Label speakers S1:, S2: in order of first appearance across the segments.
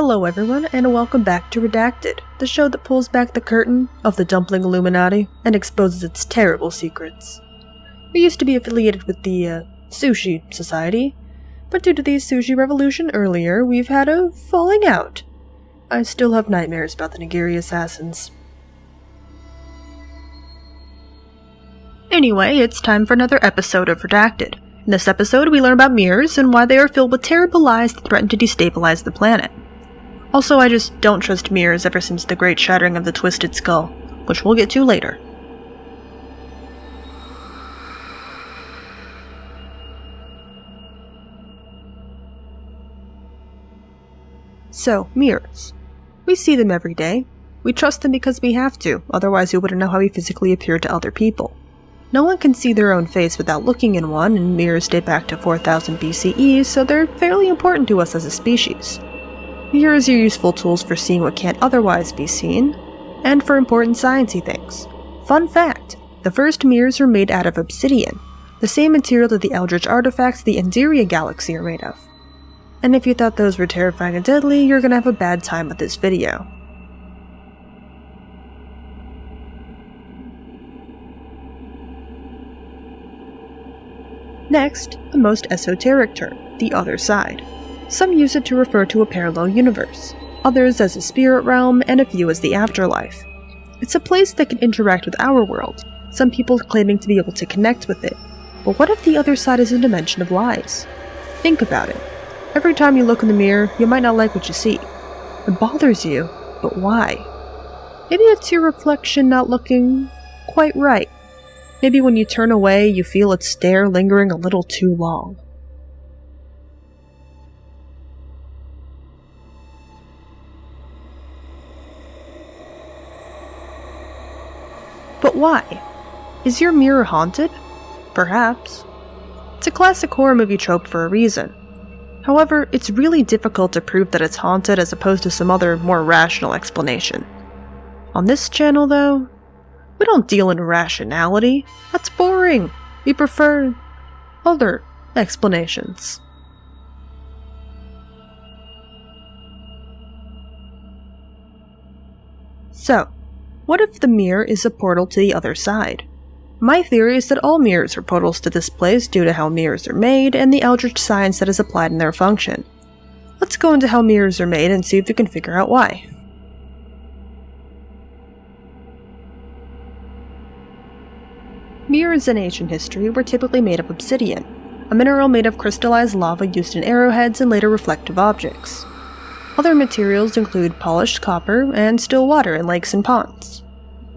S1: Hello everyone, and welcome back to Redacted, the show that pulls back the curtain of the Dumpling Illuminati and exposes its terrible secrets. We used to be affiliated with the Sushi Society, but due to the Sushi Revolution earlier, we've had a falling out. I still have nightmares about the Nigiri assassins. Anyway, it's time for another episode of Redacted. In this episode, we learn about mirrors and why they are filled with terrible lies that threaten to destabilize the planet. Also, I just don't trust mirrors ever since the great shattering of the Twisted Skull, which we'll get to later. So, mirrors. We see them every day. We trust them because we have to, otherwise we wouldn't know how we physically appear to other people. No one can see their own face without looking in one, and mirrors date back to 4000 BCE, so they're fairly important to us as a species. Mirrors are useful tools for seeing what can't otherwise be seen, and for important sciencey things. Fun fact, the first mirrors were made out of obsidian, the same material that the eldritch artifacts of the Enderia galaxy are made of. And if you thought those were terrifying and deadly, you're gonna have a bad time with this video. Next, the most esoteric term, the other side. Some use it to refer to a parallel universe, others as a spirit realm, and a few as the afterlife. It's a place that can interact with our world, some people claiming to be able to connect with it. But what if the other side is a dimension of lies? Think about it. Every time you look in the mirror, you might not like what you see. It bothers you, but why? Maybe it's your reflection not looking quite right. Maybe when you turn away, you feel its stare lingering a little too long. But why? Is your mirror haunted? Perhaps. It's a classic horror movie trope for a reason. However, it's really difficult to prove that it's haunted as opposed to some other, more rational explanation. On this channel, though, we don't deal in rationality. That's boring. We prefer other explanations. So, what if the mirror is a portal to the other side? My theory is that all mirrors are portals to this place due to how mirrors are made and the eldritch science that is applied in their function. Let's go into how mirrors are made and see if we can figure out why. Mirrors in ancient history were typically made of obsidian, a mineral made of crystallized lava used in arrowheads and later reflective objects. Other materials include polished copper and still water in lakes and ponds.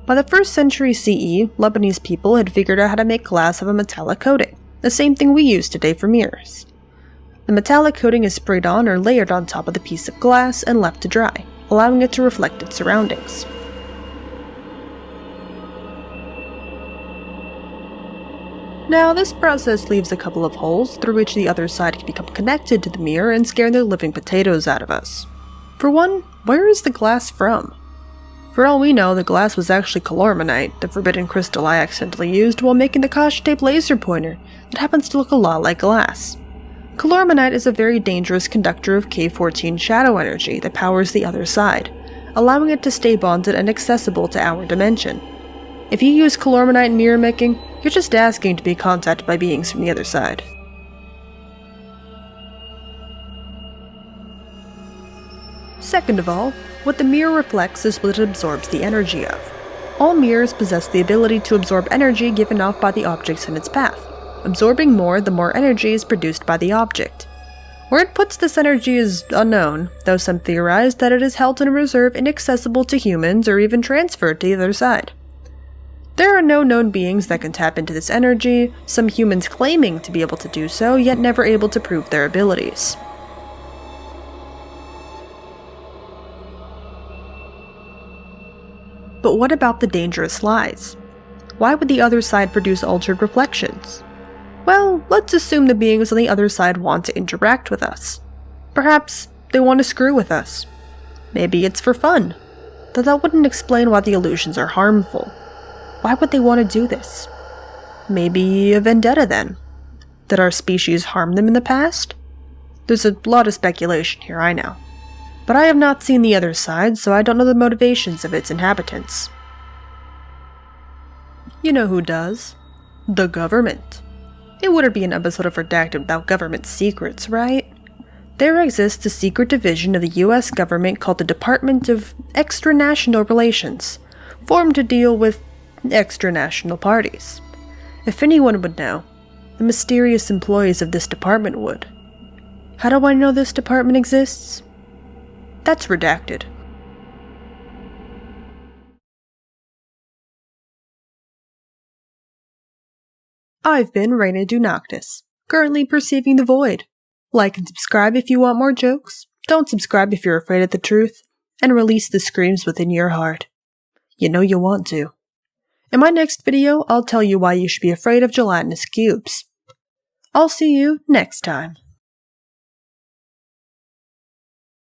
S1: By the 1st century CE, Lebanese people had figured out how to make glass of a metallic coating, the same thing we use today for mirrors. The metallic coating is sprayed on or layered on top of the piece of glass and left to dry, allowing it to reflect its surroundings. Now, this process leaves a couple of holes through which the other side can become connected to the mirror and scare the living potatoes out of us. For one, where is the glass from? For all we know, the glass was actually calormanite, the forbidden crystal I accidentally used while making the caution tape laser pointer that happens to look a lot like glass. Calormanite is a very dangerous conductor of K14 shadow energy that powers the other side, allowing it to stay bonded and accessible to our dimension. If you use calormanite in mirror making, you're just asking to be contacted by beings from the other side. Second of all, what the mirror reflects is what it absorbs the energy of. All mirrors possess the ability to absorb energy given off by the objects in its path. Absorbing more, the more energy is produced by the object. Where it puts this energy is unknown, though some theorize that it is held in a reserve inaccessible to humans or even transferred to the other side. There are no known beings that can tap into this energy, some humans claiming to be able to do so, yet never able to prove their abilities. But what about the dangerous lies? Why would the other side produce altered reflections? Well, let's assume the beings on the other side want to interact with us. Perhaps they want to screw with us. Maybe it's for fun. Though that wouldn't explain why the illusions are harmful. Why would they want to do this? Maybe a vendetta then? Did our species harm them in the past? There's a lot of speculation here, I know. But I have not seen the other side, so I don't know the motivations of its inhabitants. You know who does? The government. It wouldn't be an episode of Redacted without government secrets, right? There exists a secret division of the US government called the Department of Extranational Relations, formed to deal with extranational parties. If anyone would know, the mysterious employees of this department would. How do I know this department exists? That's Redacted. I've been ReynaduNoctis, currently perceiving the void. Like and subscribe if you want more jokes, don't subscribe if you're afraid of the truth, and release the screams within your heart. You know you want to. In my next video, I'll tell you why you should be afraid of gelatinous cubes. I'll see you next time.